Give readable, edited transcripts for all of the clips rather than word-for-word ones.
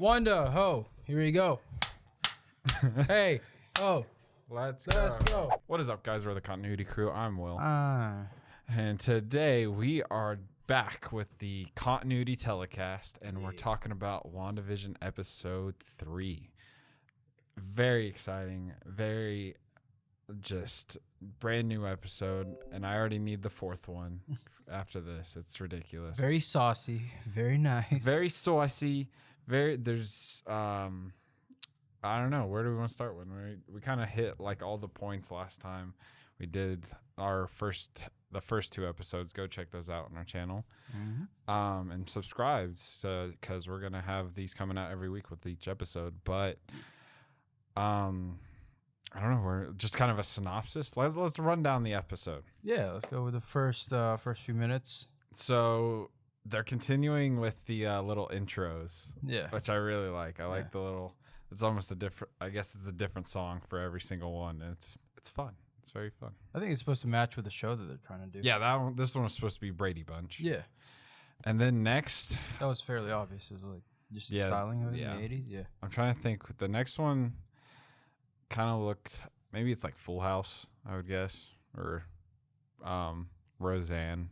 Wanda, ho, here we go. Hey, oh, Let's go. What is up, guys? We're the Continuity Crew. I'm Will. And today we are back with the Continuity Telecast, and we're talking about Wandavision Episode 3. Very exciting, very just brand new episode, and I already need the fourth one after this. It's ridiculous. Very saucy, very nice. Very saucy. There's I don't know, where do we want to start with? We kind of hit like all the points last time we did the first two episodes. Go check those out on our channel. And subscribe, because we're gonna have these coming out every week with each episode. But I don't know, we're just kind of a synopsis. Let's run down the episode. Yeah, let's go with the first few minutes. So they're continuing with the little intros, which I really like. I like the little. It's almost a different. I guess it's a different song for every single one, and it's fun. It's very fun. I think it's supposed to match with the show that they're trying to do. Yeah, this one was supposed to be Brady Bunch. Yeah, and then next, that was fairly obvious. It was like just the styling of it in the 80s. Yeah, I'm trying to think. The next one kind of looked. Maybe it's like Full House, I would guess, or Roseanne.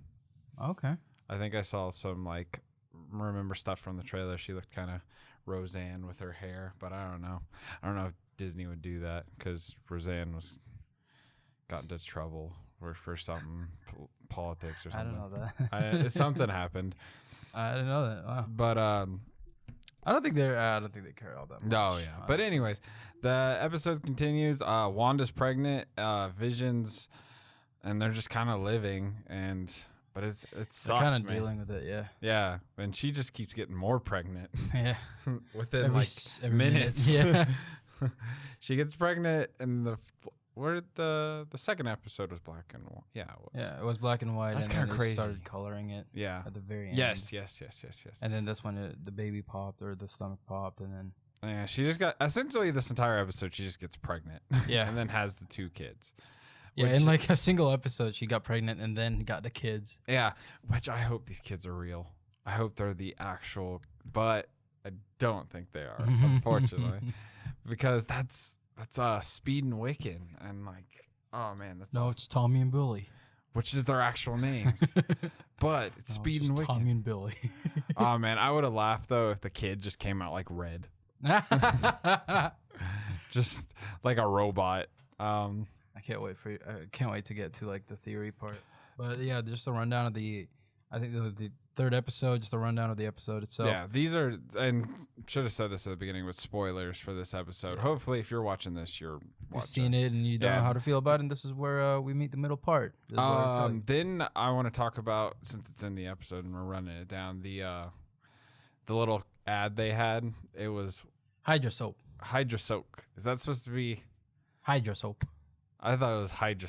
Okay. I think I saw some remember stuff from the trailer. She looked kind of Roseanne with her hair, but I don't know. I don't know if Disney would do that, because Roseanne got into trouble for something, politics or something. I don't know that. Something happened. I didn't know that. Wow. But I don't think they care all that much. No, yeah. Honestly. But anyways, the episode continues. Wanda's pregnant. Vision's, and they're just kind of living, but it sucks, kind of dealing with it, yeah. Yeah, and she just keeps getting more pregnant. Yeah. Within every minute. minutes. Yeah. She gets pregnant, and the second episode was black and white. Yeah, it was. Yeah, it was black and white. That's and kind of crazy. They started coloring it. Yeah. At the very end. Yes. And then that's when the baby popped, or the stomach popped, and then. Yeah, she just got essentially this entire episode. She just gets pregnant. Yeah. And then has the two kids. Yeah, in like a single episode, she got pregnant and then got the kids. Yeah, which I hope these kids are real. I hope they're the actual, but I don't think they are, unfortunately, because that's Speed and Wiccan, and oh man, that's awesome. It's Tommy and Billy, which is their actual names, but it's Speed and Wiccan. Tommy and Billy. Oh man, I would have laughed though if the kid just came out like Red, just like a robot. I can't wait to get to the theory part. But yeah, just a rundown of the third episode, just a rundown of the episode itself. Yeah, these are, and should have said this at the beginning, with spoilers for this episode. Yeah. Hopefully, if you're watching this, you've seen it and you don't know how to feel about it. And this is where we meet the middle part. Then I want to talk about, since it's in the episode and we're running it down, the little ad they had. It was Hydra Soap. Is that supposed to be Hydra Soap? I thought it was Hydra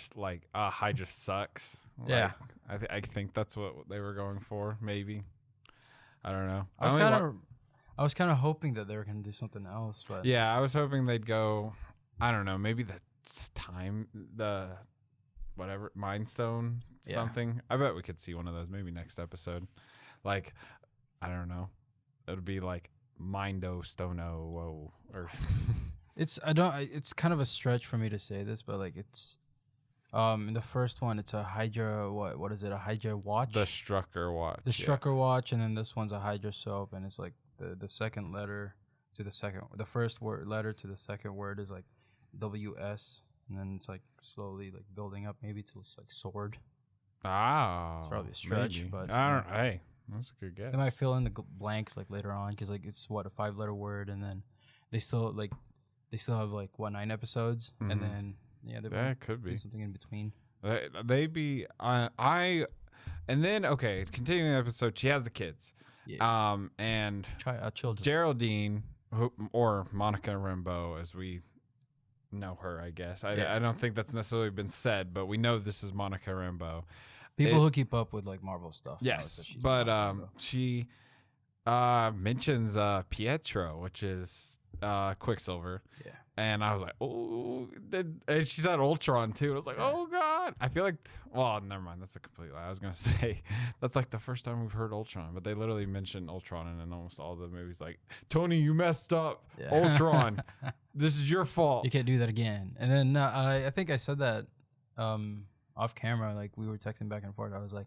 sucks. Yeah. I think that's what they were going for, maybe. I don't know. I was kind of hoping that they were going to do something else, but yeah, I was hoping they'd go, I don't know, maybe that's time, the whatever, Mind Stone something. I bet we could see one of those maybe next episode. I don't know. It would be like Mindo Stono, whoa, or It's kind of a stretch for me to say this, but it's in the first one it's a Hydra, what is it, a Hydra watch? The Strucker watch. The Strucker watch, and then this one's a Hydra soap, and it's the second letter to the first letter to the second word is WS, and then it's slowly building up maybe to sword. Ah, it's probably a stretch, maybe. But I don't. Hey, that's a good guess. They might fill in the blanks later on, because it's a 5-letter word, and then they still have 9 episodes, and then that could be something in between. And then continuing the episode, she has the kids, and children. Geraldine, or Monica Rambeau, as we know her, I guess. I don't think that's necessarily been said, but we know this is Monica Rambeau. People who keep up with Marvel stuff. Yes, but she mentions Pietro, which is Quicksilver. Yeah. And I was like, oh, and she said Ultron too. I was like, oh God. I feel like, well, never mind. That's a complete lie. I was going to say, that's like the first time we've heard Ultron, but they literally mentioned Ultron in almost all the movies. Like, Tony, you messed up. Yeah. Ultron, this is your fault. You can't do that again. And then I think I said that off camera, like we were texting back and forth. I was like,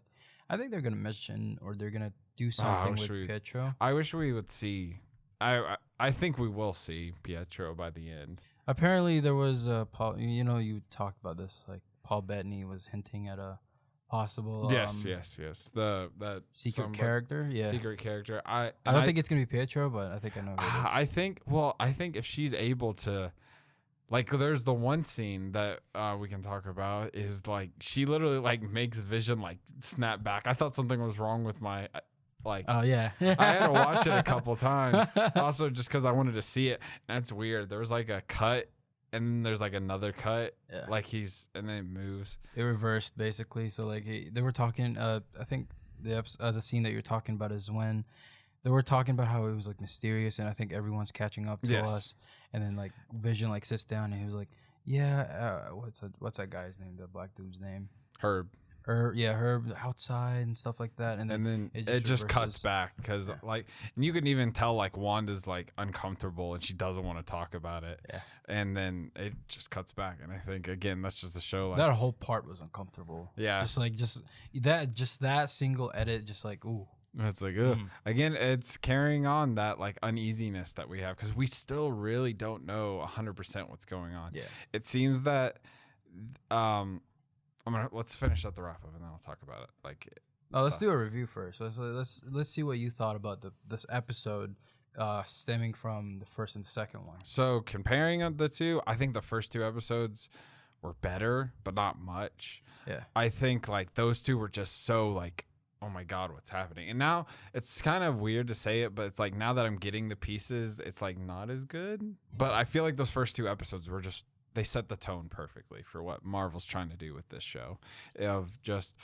I think they're going to mention or they're going to do something with Pietro. I wish we would see. I think we will see Pietro by the end. Apparently, there was Paul. You talked about this. Like Paul Bettany was hinting at a possible. Yes. That secret character. Yeah, secret character. I don't think it's gonna be Pietro, but I think I know who it is. I think if she's able to, like, there's the one scene that we can talk about is like she literally like makes Vision like snap back. I thought something was wrong with my. Like, oh yeah, I had to watch it a couple times. Also, just because I wanted to see it. That's weird. There was like a cut, and then there's like another cut. Yeah. Like and then it moves. It reversed basically. So like they were talking. I think the scene that you're talking about is when they were talking about how it was like mysterious, and I think everyone's catching up to us. And then like Vision like sits down, and he was like, "Yeah, what's that guy's name? The black dude's name? Herb." Herb outside and stuff like that, and then it just cuts back because like, and you can even tell like Wanda's like uncomfortable and she doesn't want to talk about it. Yeah, and then it just cuts back, and I think again that's just a show. Like, that whole part was uncomfortable. Yeah, just that single edit, just like ooh. It's like, again, it's carrying on that like uneasiness that we have because we still really don't know 100% what's going on. Yeah, it seems that let's finish up the wrap up and then I'll talk about it. Like, let's do a review first. Let's see what you thought about this episode, stemming from the first and the second one. So comparing the two, I think the first two episodes were better, but not much. Yeah, I think like those two were just so like, oh my God, what's happening? And now it's kind of weird to say it, but it's like now that I'm getting the pieces, it's like not as good. But I feel like those first two episodes were just. They set the tone perfectly for what Marvel's trying to do with this show of just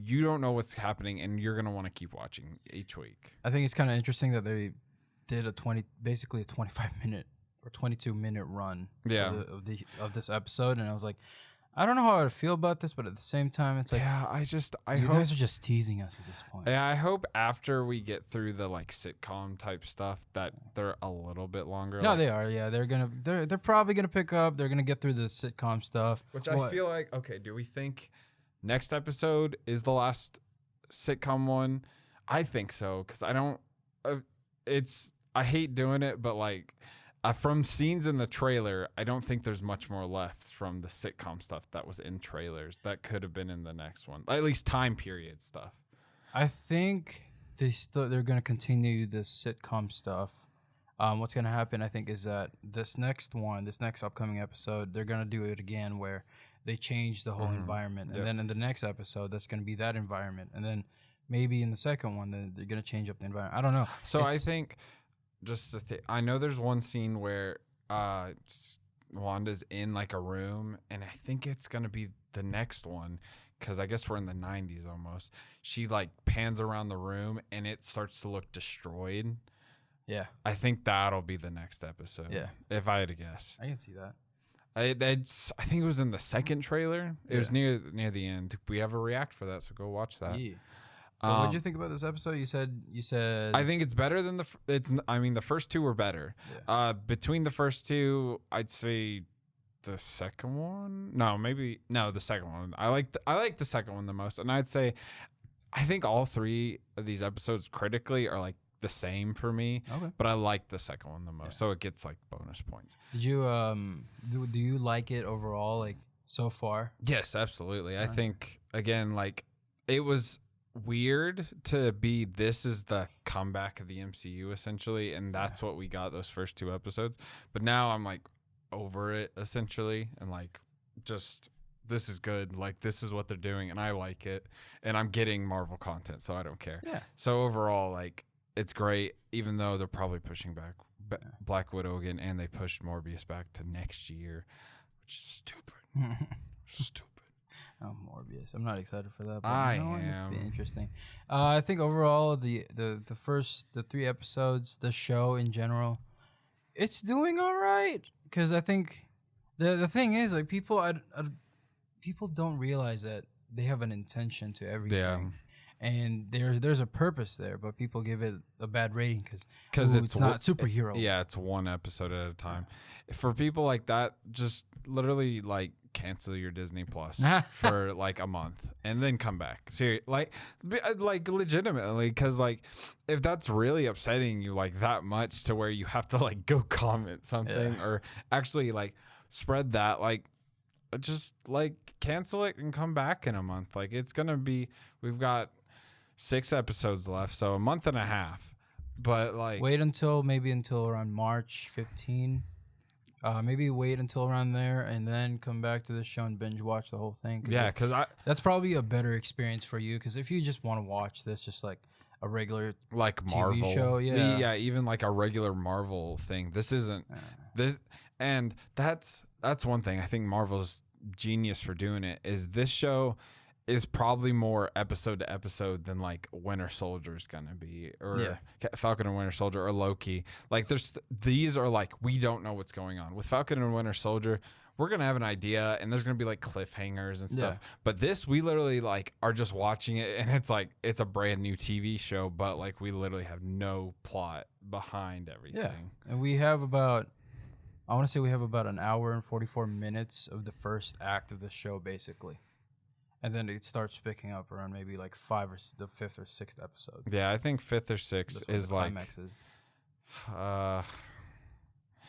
you don't know what's happening and you're going to want to keep watching each week. I think it's kind of interesting that they did basically a 25-minute or 22-minute run of this episode. And I was like, I don't know how I feel about this, but at the same time, it's like, I you hope guys are just teasing us at this point. Yeah, I hope after we get through the like sitcom type stuff that they're a little bit longer. No, they are. Yeah, they're probably gonna pick up. They're gonna get through the sitcom stuff. Which I feel like, okay, do we think next episode is the last sitcom one? I think so because I don't. I hate doing it, but like. From scenes in the trailer, I don't think there's much more left from the sitcom stuff that was in trailers that could have been in the next one. At least time period stuff. I think they're going to continue the sitcom stuff. What's going to happen, I think, is that this next upcoming episode, they're going to do it again where they change the whole environment. And then in the next episode, that's going to be that environment. And then maybe in the second one, they're going to change up the environment. I don't know. So I think... I know there's one scene where Wanda's in like a room, and I think it's gonna be the next one because I guess we're in the 90s almost. She like pans around the room and it starts to look destroyed. Yeah, I think that'll be the next episode. Yeah, if I had to guess, I can see that. I think it was in the second trailer. It was near the end. We have a react for that, so go watch that. Yeah. What did you think about this episode? You said I think it's better than the first two were better. Yeah. Between the first two, I'd say the second one. The second one. I like the second one the most, and I'd say I think all three of these episodes critically are like the same for me. Okay. But I like the second one the most, so it gets like bonus points. Did you do you like it overall, like so far? Yes, absolutely. I think again, like it was weird to be this is the comeback of the MCU essentially, and that's what we got those first two episodes. But now I'm like over it essentially, and like just this is good. Like this is what they're doing, and I like it, and I'm getting Marvel content, so I don't care. Yeah. So overall, like it's great, even though they're probably pushing back Black Widow again, and they pushed Morbius back to next year, which is stupid. Stupid. Oh, Morbius! I'm not excited for that. But I am. It'd be interesting. I think overall, the first 3 episodes, the show in general, it's doing all right. because I think the thing is like people people don't realize that they have an intention to everything. Yeah. And there's a purpose there, but people give it a bad rating because it's not superhero. Yeah, it's one episode at a time. For people like that, just literally like cancel your Disney Plus for like a month and then come back. Seriously, like legitimately, because like if that's really upsetting you like that much to where you have to like go comment something or actually like spread that, like just like cancel it and come back in a month. Like it's gonna be, we've got 6 episodes left, so a month and a half. But like wait until around March 15. Maybe wait until around there and then come back to the show and binge watch the whole thing. Because that's probably a better experience for you. Because if you just want to watch this, just like a regular like TV Marvel show, even like a regular Marvel thing. This isn't this, and that's one thing I think Marvel's genius for doing it is this show is probably more episode to episode than like Winter Soldier's gonna be, or Falcon and Winter Soldier, or Loki. Like these are like, we don't know what's going on with Falcon and Winter Soldier. We're gonna have an idea and there's gonna be like cliffhangers and stuff, but this, we literally like are just watching it and it's like it's a brand new TV show, but like we literally have no plot behind everything. And we have about, I want to say we have about an hour and 44 minutes of the first act of the show, basically. And then it starts picking up around maybe like the 5th or 6th episode. Yeah, I think 5th or 6th is like.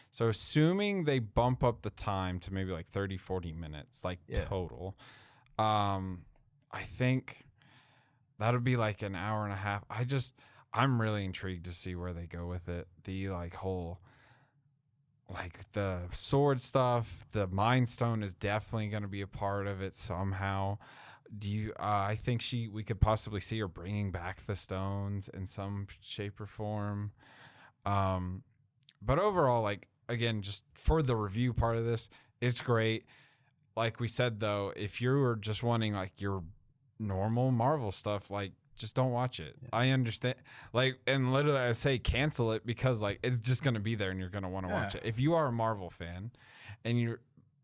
So assuming they bump up the time to maybe like 30, 40 minutes, like total, I think that would be like an hour and a half. I'm really intrigued to see where they go with it. The like whole, like the sword stuff, the Mind Stone is definitely going to be a part of it somehow. I think we could possibly see her bringing back the stones in some shape or form. But overall, like, again, just for the review part of this, it's great. Like we said, though, if you're just wanting like your normal Marvel stuff, like, just don't watch it. Yeah. I understand. Like, and literally I say cancel it because like it's just going to be there and you're going to want to watch it. If you are a Marvel fan and you're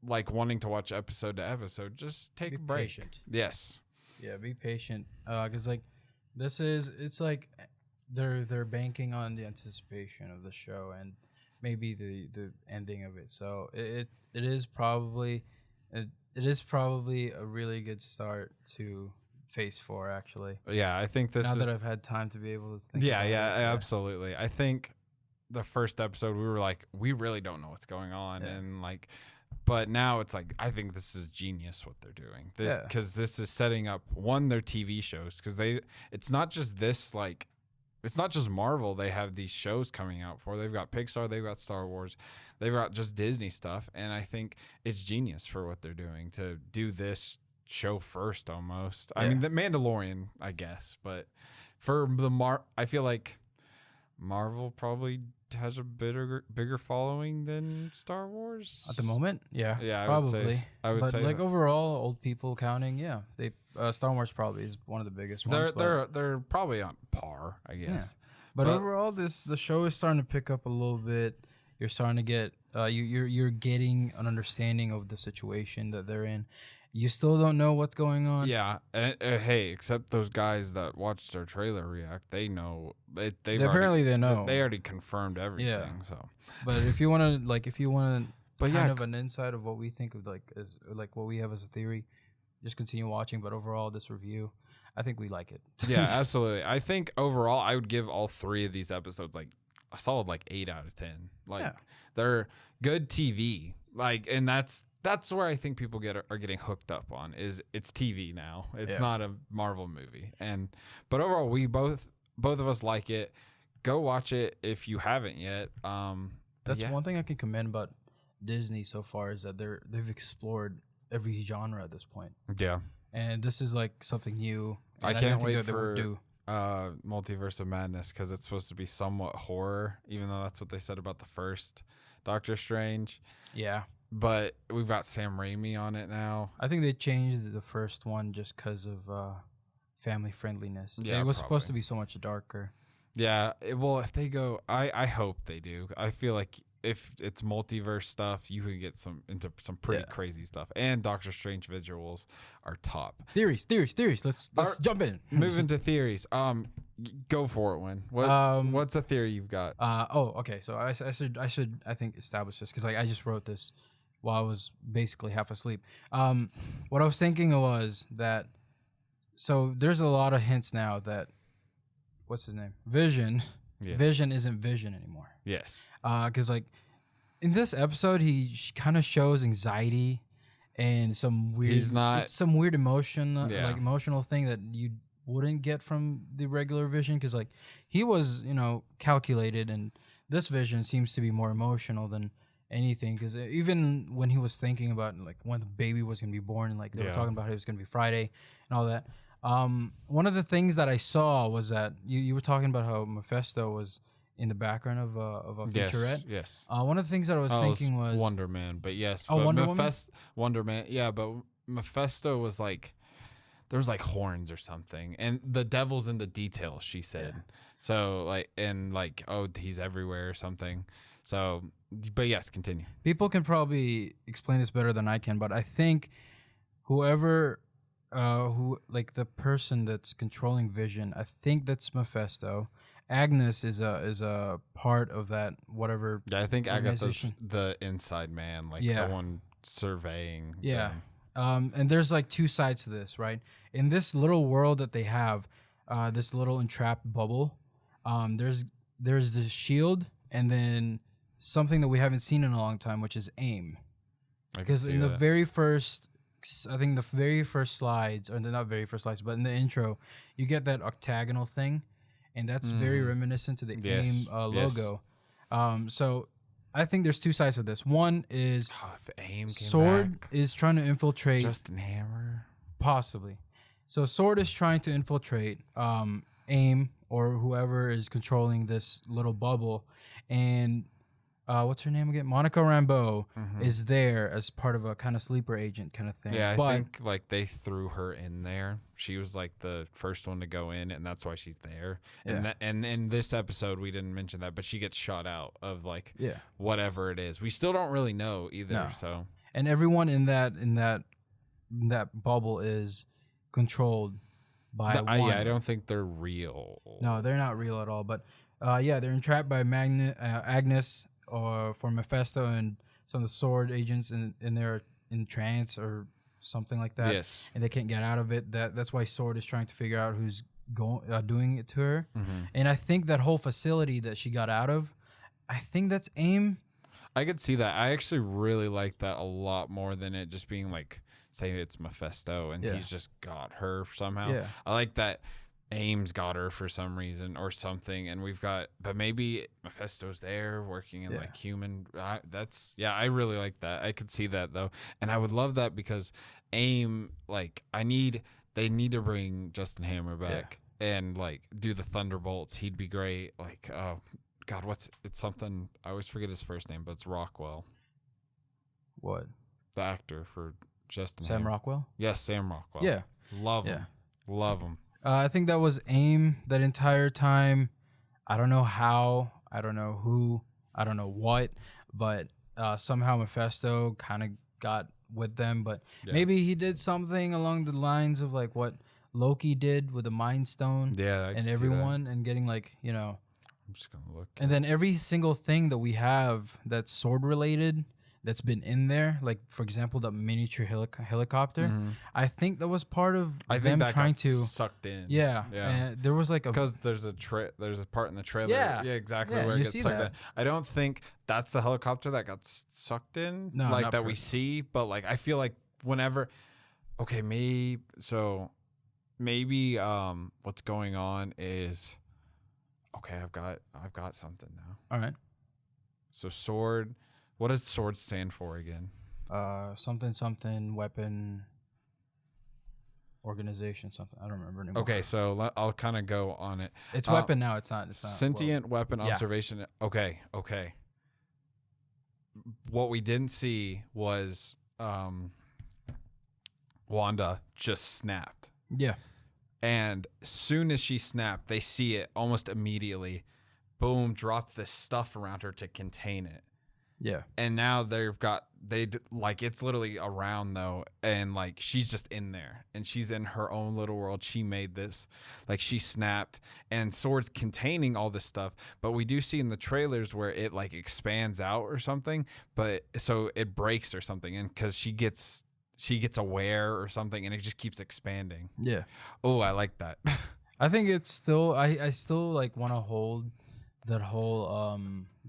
like wanting to watch episode to episode, just take a break. Patient. Yes. Yeah, be patient. Cuz like it's like they're banking on the anticipation of the show and maybe the ending of it. So it is probably a really good start to Phase 4, actually. Yeah, I think this now that I've had time to be able to think. Yeah, absolutely. I think the first episode we were like, we really don't know what's going on, and like, but now it's like, I think this is genius what they're doing. Because this is setting up their TV shows, because it's not just this, like, it's not just Marvel. They have these shows coming out for. They've got Pixar, they've got Star Wars, they've got just Disney stuff, and I think it's genius for what they're doing to do this show first almost. I mean, the Mandalorian, I guess, but for I feel like Marvel probably has a bigger following than Star Wars at the moment. Yeah, probably. I would say like overall, old people counting, they Star Wars probably is one of the biggest ones. They're probably on par, I guess. Yeah. But overall, the show is starting to pick up a little bit. You're starting to get you're getting an understanding of the situation that they're in. You still don't know what's going on. Yeah. Hey, except those guys that watched our trailer react, they know. They know. They already confirmed everything. Yeah. So, but if you want to, kind of an insight of what we think of, like what we have as a theory, just continue watching. But overall, this review, I think we like it. Yeah, absolutely. I think overall, I would give all 3 of these episodes like a solid 8 out of 10. Like they're good TV. Like, and that's where I think people are getting hooked up on, is it's TV now. It's not a Marvel movie. But overall, we both of us like it. Go watch it if you haven't yet. That's one thing I can commend about Disney so far, is that they've explored every genre at this point. Yeah. And this is like something new. I can't wait for Multiverse of Madness, because it's supposed to be somewhat horror, even though that's what they said about the first Doctor Strange. Yeah. But we've got Sam Raimi on it now. I think they changed the first one just because of family friendliness. Yeah, it was supposed to be so much darker. Yeah. Well, if they go, I hope they do. I feel like if it's multiverse stuff, you can get into some pretty crazy stuff. And Doctor Strange visuals are top. Theories. Let's jump in. Move into theories. Go for it, Win. What's a theory you've got? Okay. So I should I think establish this because I just wrote this while I was basically half asleep. What I was thinking was that so there's a lot of hints now that what's his name? Vision. Yes. Vision isn't Vision anymore. Yes. Because like in this episode, he kind of shows anxiety and some weird. He's not it's some weird emotion, like emotional thing that you wouldn't get from the regular Vision. Because like he was, calculated, and this Vision seems to be more emotional than anything. Because even when he was thinking about like when the baby was gonna be born, and like they were talking about it was gonna be Friday and all that. One of the things that I saw was that you were talking about how Mephisto was in the background of a featurette. Yes. One of the things that I was thinking was Wonder Man, but yes. Oh, Wonder Man. Yeah, but Mephisto was like there was like horns or something, and the devil's in the details. She said so, like he's everywhere or something. So, but yes, continue. People can probably explain this better than I can, but I think whoever. The person that's controlling Vision, I think that's Mephisto. Agnes is a part of that whatever. Yeah, I think Agatha's the inside man, the one surveying. Yeah. And there's like two sides to this, right? In this little world that they have, this little entrapped bubble, there's this shield and then something that we haven't seen in a long time, which is AIM. Because in the very first I think the very first slides, or not very first slides, but in the intro, you get that octagonal thing, and that's very reminiscent to the AIM logo. So I think there's two sides of this. One is AIM Sword is trying to infiltrate Justin Hammer, possibly. So Sword is trying to infiltrate AIM or whoever is controlling this little bubble, and what's her name again? Monica Rambeau is there as part of a kind of sleeper agent kind of thing. Yeah, I think like they threw her in there. She was like the first one to go in, and that's why she's there. Yeah. And in this episode, we didn't mention that, but she gets shot out of like whatever it is. We still don't really know either. No. So and everyone in that bubble is controlled by one. I don't think they're real. No, they're not real at all. But they're entrapped by Agnes. Or for Mephisto and some of the Sword agents, and they're in trance or something like that. Yes, and they can't get out of it. That's why Sword is trying to figure out who's doing it to her. And I think that whole facility that she got out of, I think that's AIM. I could see that. I actually really like that a lot more than it just being like, say it's Mephisto and he's just got her somehow. Yeah. I like that. AIM's got her for some reason or something, and but maybe Mephisto's there working in like human. I really like that. I could see that though, and I would love that because AIM, like, they need to bring Justin Hammer back and like do the Thunderbolts. He'd be great. Like, oh God, it's something I always forget his first name, but it's Rockwell. What? The actor for Justin Sam Hammer. Rockwell? Yes, Sam Rockwell. Yeah, love him. Love him. I think that was AIM that entire time. I don't know how, I don't know who, I don't know what, but somehow Mephisto kind of got with them. But maybe he did something along the lines of like what Loki did with the Mind Stone. Yeah, and everyone, and getting like, I'm just gonna look. And then every single thing that we have that's Sword related, that's been in there, like for example the miniature helicopter. I think that was part of them trying to sucked in. Yeah. And there was like because there's a part in the trailer. Yeah, exactly where it gets sucked in. I don't think that's the helicopter that got sucked in, like that we see. But like I feel like whenever, maybe what's going on is I've got something now. All right. So Sword. What does Sword stand for again? Something weapon organization something. I don't remember anymore. Okay, so I'll kind of go on it. It's weapon now. It's not sentient weapon observation. Okay. What we didn't see was Wanda just snapped. Yeah. And soon as she snapped, they see it almost immediately. Boom! Drop this stuff around her to contain it. Yeah. And now it's literally around though, and like she's just in there, and she's in her own little world. She made this, like she snapped, and Sword's containing all this stuff. But we do see in the trailers where it like expands out or something, but so it breaks or something, and because she gets aware or something, and it just keeps expanding. Yeah. Oh, I like that. I think it's still I still like want to hold that whole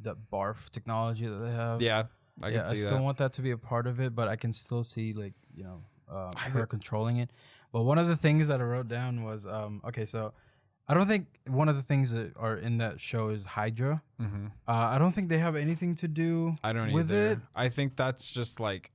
that barf technology that they have. Yeah, I can see that. I still want that to be a part of it, but I can still see like her controlling it. But one of the things that I wrote down was okay, so I don't think one of the things that are in that show is Hydra. Mm-hmm. I don't think they have anything to do with it. I think that's just like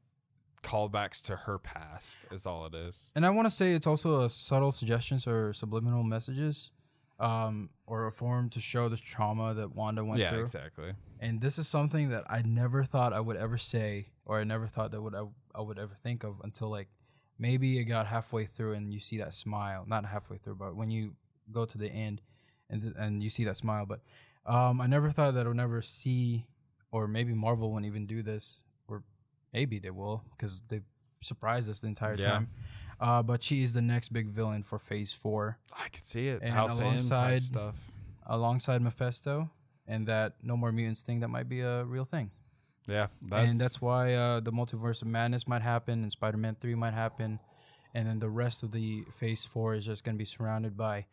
callbacks to her past is all it is. And I want to say it's also a subtle suggestions or subliminal messages, or a form to show the trauma that Wanda went through. Yeah, exactly. And this is something that I never thought I would ever say, or I never thought that I would ever think of until like maybe it got halfway through and you see that smile. Not halfway through, but when you go to the end and you see that smile. But I never thought that I would never see, or maybe Marvel won't even do this, or maybe they will because they surprised us the entire time. But she is the next big villain for Phase 4. I can see it. And alongside Mephisto, and that No More Mutants thing, that might be a real thing. Yeah. And that's why the Multiverse of Madness might happen, and Spider-Man 3 might happen. And then the rest of the Phase 4 is just going to be surrounded by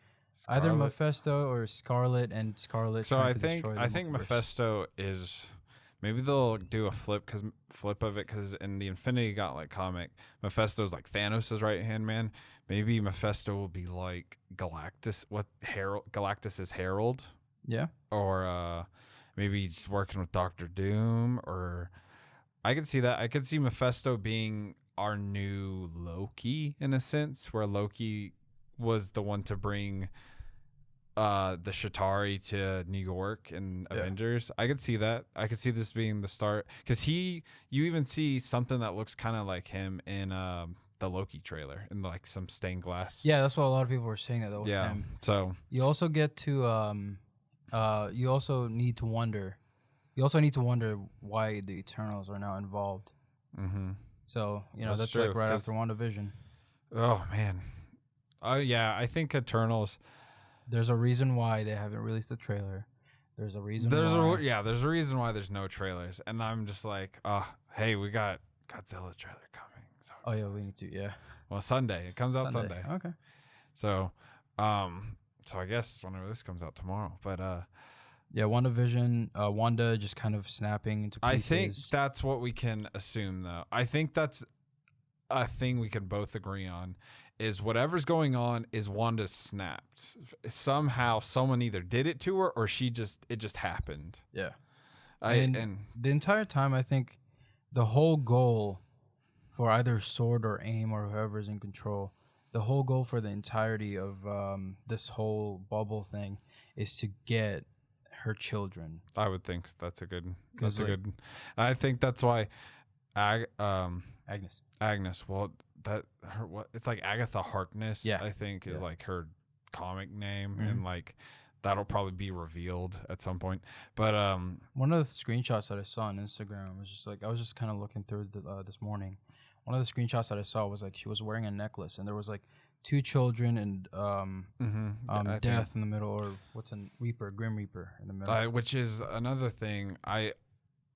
either Mephisto or Scarlet, and Scarlet. So I think Mephisto is... Maybe they'll do a flip of it, because in the Infinity Gauntlet comic, Mephisto's like Thanos' right-hand man. Maybe Mephisto will be like Galactus, Galactus's herald. Yeah. Or maybe he's working with Doctor Doom, or I could see that. I could see Mephisto being our new Loki in a sense, where Loki was the one to bring the Chitauri to New York in Avengers. I could see that. I could see this being the start, because you even see something that looks kind of like him in the Loki trailer, in like some stained glass. Yeah, that's what a lot of people were saying, that was him. So you also get to you also need to wonder why the Eternals are now involved. Mm-hmm. So that's true, like right after WandaVision. Oh man. Oh yeah, I think Eternals. There's a reason why they haven't released the trailer. There's a reason there's a reason why there's no trailers. And I'm just like, oh, hey, we got Godzilla trailer coming. So we need to, Well, Sunday. It comes out Sunday. Okay. So I guess whenever this comes out tomorrow. But WandaVision, Wanda just kind of snapping into pieces. I think that's what we can assume, though. I think that's a thing we can both agree on, is whatever's going on is Wanda snapped. Somehow someone either did it to her, or it just happened. Yeah. And the entire time, I think the whole goal for either Sword or AIM or whoever's in control, the whole goal for the entirety of this whole bubble thing is to get her children. I would think that's a good. I think that's why Agnes. Well, it's like Agatha Harkness. Yeah. I think is like her comic name, and like that'll probably be revealed at some point. But one of the screenshots that I saw on Instagram was just like, I was just kind of looking through this morning. One of the screenshots that I saw was like she was wearing a necklace, and there was like 2 children and death in the middle, or what's a Grim Reaper in the middle. Which is another thing. I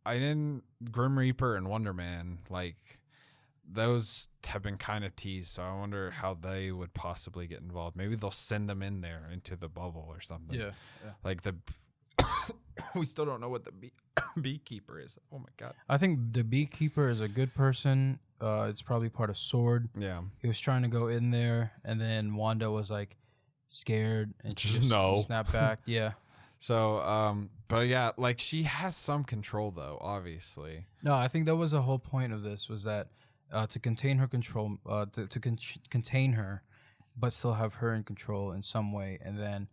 didn't Grim Reaper and Wonder Man, like those have been kind of teased, so I wonder how they would possibly get involved. Maybe they'll send them in there into the bubble or something. Yeah. Like we still don't know what the beekeeper is. Oh my god. I think the beekeeper is a good person. It's probably part of Sword. Yeah. He was trying to go in there, and then Wanda was like scared, and she just snapped back. Yeah. So, but yeah, like she has some control though, obviously. No, I think that was the whole point of this, was that to contain her control, to contain her, but still have her in control in some way, and then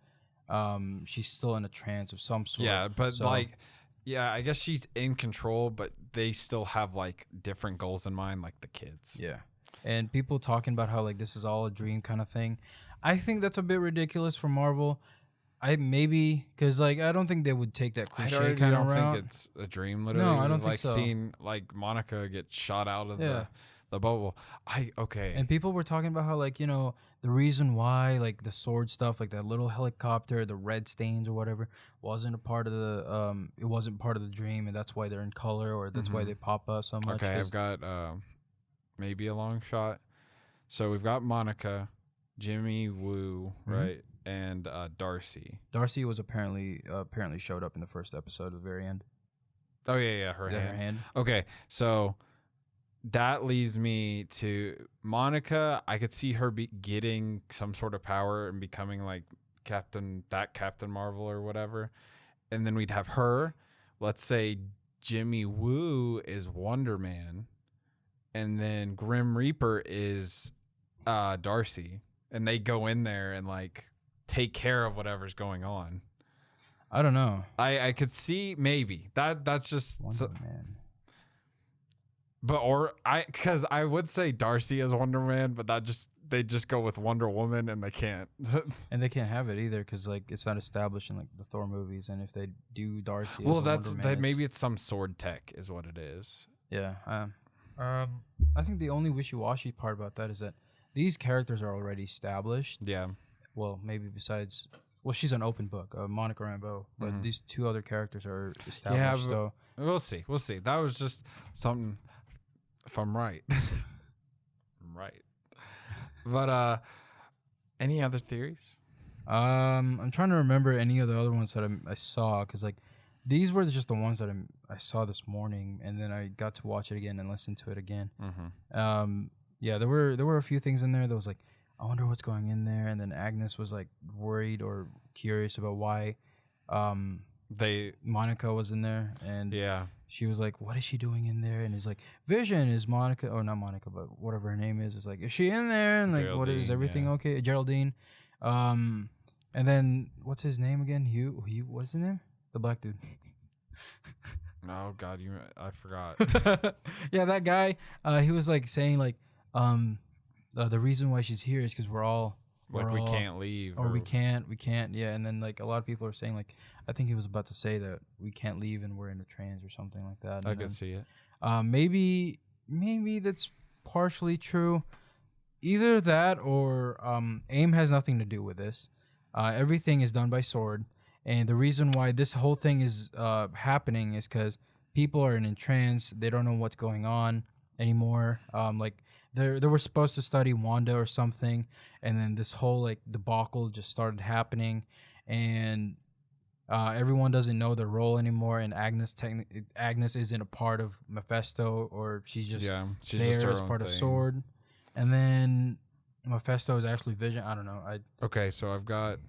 she's still in a trance of some sort. Yeah, but I guess she's in control, but they still have like different goals in mind, like the kids. Yeah, and people talking about how like this is all a dream kind of thing. I think that's a bit ridiculous for Marvel. I maybe because like I don't think they would take that I cliche already kind don't of route. think it's a dream. Literally, No, I don't like think so. seeing like Monica get shot out of Yeah. the bubble. Okay. And people were talking about how like the reason why like the sword stuff, like that little helicopter, the red stains or whatever, wasn't a part of the it wasn't part of the dream, and that's why they're in color, or that's why they pop up so much. Okay, I've got maybe a long shot. So we've got Monica, Jimmy Woo, right, and Darcy. Darcy was apparently showed up in the first episode at the very end. Oh yeah, her hand. Okay, so that leads me to Monica. I could see her getting some sort of power and becoming like Captain Marvel or whatever, and then we'd have her. Let's say Jimmy Woo is Wonder Man, and then Grim Reaper is Darcy, and they go in there and like take care of whatever's going on. I don't know. I could see maybe that's just Wonder Man. But because I would say Darcy as Wonder Man, but they just go with Wonder Woman, and they can't. And they can't have it either because like it's not established in like the Thor movies, and if they do Darcy, well, as that's Wonder Man, maybe it's some sword tech is what it is. Yeah. I think the only wishy-washy part about that is that these characters are already established. Yeah. Well, maybe besides, she's an open book, Monica Rambeau, but these two other characters are established. Yeah, so we'll see. That was just something. If I'm right, I'm right. But any other theories? I'm trying to remember any of the other ones that I saw because like these were just the ones that I saw this morning, and then I got to watch it again and listen to it again. Yeah, there were a few things in there that was like, I wonder what's going in there, and then Agnes was like worried or curious about why Monica was in there, and she was like, what is she doing in there? And it's like, Vision is Monica, or not Monica, but whatever her name is like, is she in there? And like, what is everything okay? Geraldine. And then what's his name again? Hugh, what's his name? The black dude. Oh God, I forgot. Yeah, that guy. He was like saying like, the reason why she's here is because we can't leave, or we can't. Yeah, and then like a lot of people are saying like, I think he was about to say that we can't leave and we're in a trance or something like that. I could see it. Maybe that's partially true. Either that or AIM has nothing to do with this. Everything is done by Sword. And the reason why this whole thing is happening is because people are in a trance. They don't know what's going on anymore. Like they were supposed to study Wanda or something, and then this whole like debacle just started happening, and everyone doesn't know their role anymore. And Agnes isn't a part of Mephisto, or she's just there as part of Sword. And then Mephisto is actually Vision. I don't know. Okay, so I've got.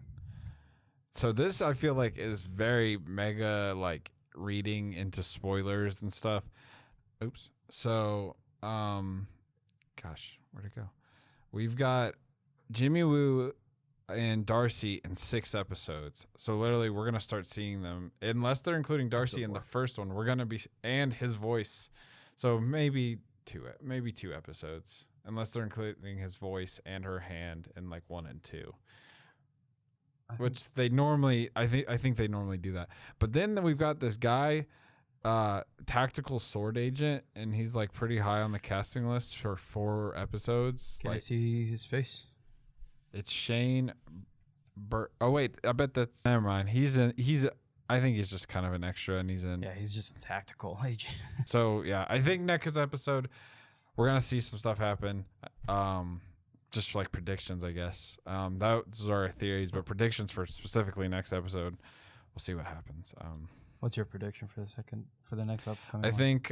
So this I feel like is very mega like reading into spoilers and stuff. Oops. So gosh, where'd it go? We've got Jimmy Woo and Darcy in 6 episodes. So literally we're gonna start seeing them, unless they're including Darcy in the first one. We're gonna be and his voice. So maybe 2 episodes, unless they're including his voice and her hand in like 1 and 2. Which they normally, I think they normally do that. But then we've got this guy, tactical sword agent, and he's like pretty high on the casting list for 4 episodes. Can I see his face? It's Shane. Oh wait, I bet that's never mind. I think he's just kind of an extra, and he's in. Yeah, he's just a tactical agent. So yeah, I think next episode we're gonna see some stuff happen. Just like predictions, I guess. Those are our theories, but predictions for specifically next episode, we'll see what happens. What's your prediction for the next upcoming? I think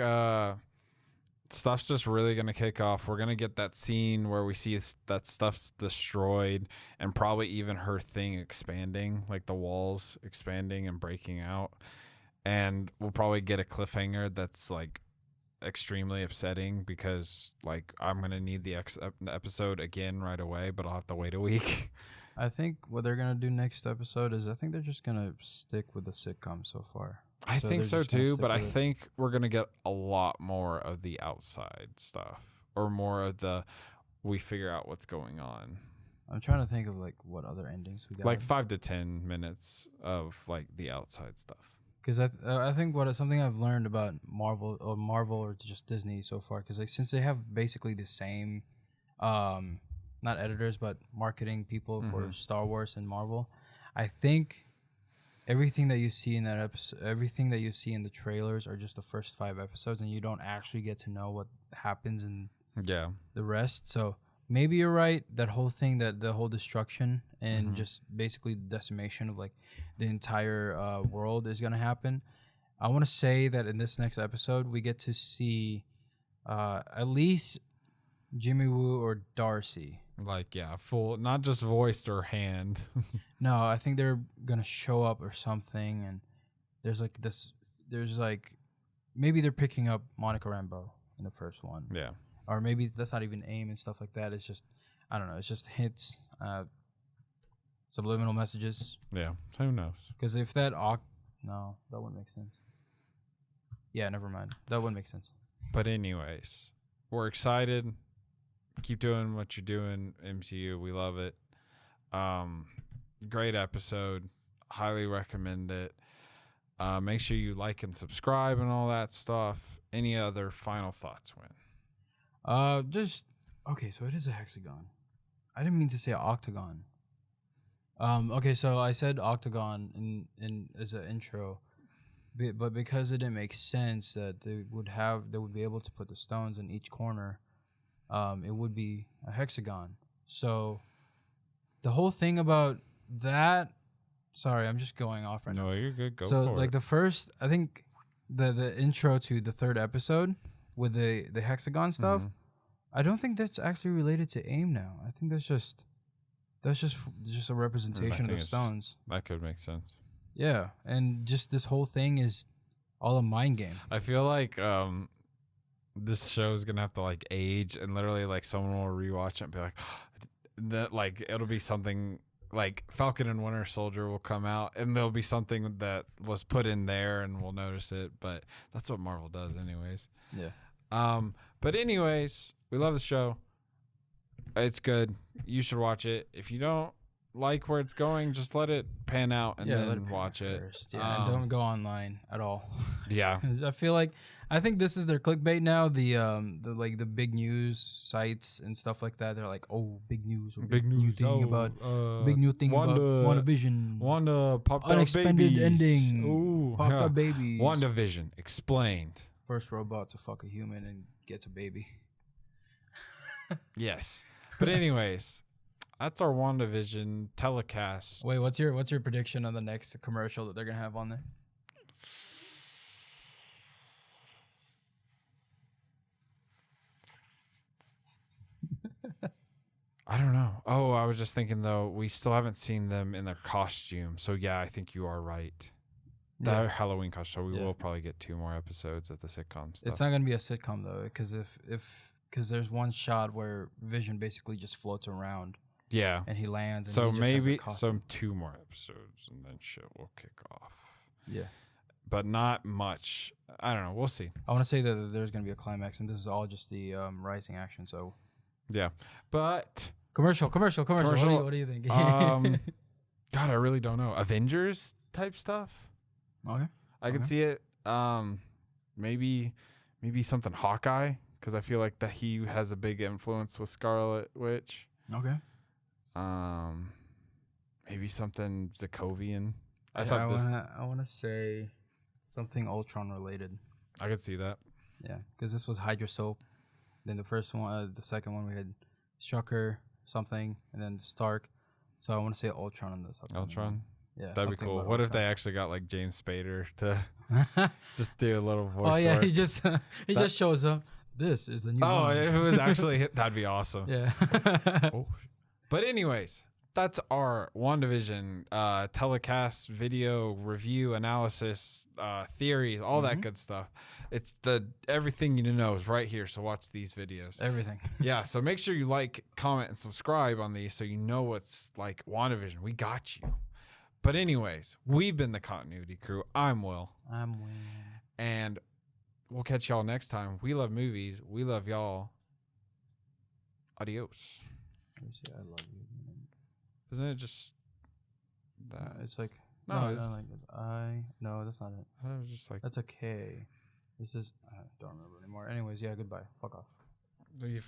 stuff's just really gonna kick off. We're gonna get that scene where we see that stuff's destroyed, and probably even her thing expanding, like the walls expanding and breaking out. And we'll probably get a cliffhanger that's like extremely upsetting, because like I'm gonna need the episode again right away, but I'll have to wait a week. I think what they're gonna do next episode is I think they're just gonna stick with the sitcom so far. I think so too, but I think we're gonna get a lot more of the outside stuff, or more of the we figure out what's going on. I'm trying to think of like what other endings we got. Like 5 to 10 minutes of like the outside stuff. Because I think something I've learned about Marvel or just Disney so far, because like since they have basically the same, not editors but marketing people for Star Wars and Marvel, I think everything that you see in that episode, everything that you see in the trailers are just the first 5 episodes, and you don't actually get to know what happens in the rest. So maybe you're right. That whole thing, that the whole destruction and just basically the decimation of like the entire world is gonna happen. I want to say that in this next episode we get to see at least Jimmy Woo or Darcy. Like full, not just voiced or hand. No, I think they're gonna show up or something, and there's like maybe they're picking up Monica Rambeau in the first one. Yeah. Or maybe that's not even AIM and stuff like that. It's just, I don't know. It's just hints, subliminal messages. Yeah. Who knows? Because if no, that wouldn't make sense. Yeah, never mind. That wouldn't make sense. But anyways, we're excited. Keep doing what you're doing, MCU. We love it. Great episode. Highly recommend it. Make sure you like and subscribe and all that stuff. Any other final thoughts, Win? Okay, so it is a hexagon. I didn't mean to say octagon. Okay, so I said octagon in as an intro, but because it didn't make sense that they would be able to put the stones in each corner, it would be a hexagon. So the whole thing about that, sorry, I'm just going off right now. No, you're good. Go so for it. like the first, I think the intro to the 3rd episode with the hexagon stuff, I don't think that's actually related to AIM now. I think that's just a representation of the stones. That could make sense. Yeah, and just this whole thing is all a mind game. I feel like this show is gonna have to like age, and literally like someone will rewatch it and be like, that like it'll be something like Falcon and Winter Soldier will come out, and there'll be something that was put in there, and we'll notice it. But that's what Marvel does, anyways. Yeah. But anyways, we love the show. It's good. You should watch it. If you don't like where it's going, just let it pan out and then watch it. Yeah, and don't go online at all. Yeah. I think this is their clickbait now. The big news sites and stuff like that. They're like, oh, big news. Big new thing about Wandavision. Wanda popped out unexpected babies. Ending. Ooh, popped out babies. Wandavision explained. First robot to fuck a human and gets a baby. Yes. But anyways, that's our WandaVision telecast. Wait, what's your prediction on the next commercial that they're gonna have on there? I don't know. Oh, I was just thinking though, we still haven't seen them in their costume. So yeah, I think you are right. That Halloween costume. So we will probably get 2 more episodes of the sitcom stuff. It's not gonna be a sitcom though, because there's one shot where Vision basically just floats around. Yeah. And he lands. And so maybe 2 more episodes and then shit will kick off. Yeah. But not much. I don't know. We'll see. I want to say that there's going to be a climax, and this is all just the rising action. So. Yeah. But. Commercial. What do you think? God, I really don't know. Avengers type stuff. Okay. I could see it. Maybe something Hawkeye, because I feel like that he has a big influence with Scarlet Witch. Okay. Maybe something Sokovian. I want to say something Ultron related. I could see that. Yeah, because this was Hydra Soap. Then the first one, the second one, we had Strucker something, and then Stark. So I want to say Ultron on this. Ultron. Yeah, that'd be cool. What Ultron. If they actually got like James Spader to just do a little voice? Oh yeah, he just shows up. This is the new. Oh, one. if it was actually that'd be awesome. Yeah. Oh. But anyways, that's our WandaVision telecast video review analysis theories, all that good stuff. It's everything you need to know is right here. So watch these videos. Everything. Yeah. So make sure you like, comment, and subscribe on these so you know what's like WandaVision. We got you. But anyways, we've been the Continuity Crew. I'm Will. I'm Wayne. And we'll catch y'all next time. We love movies. We love y'all. Adios. Let me see. I love you. Isn't it just that? It's like No, no, like I. No, that's not it. I was just like That's a K. This is I don't remember anymore. Anyways, yeah. Goodbye. Fuck off. you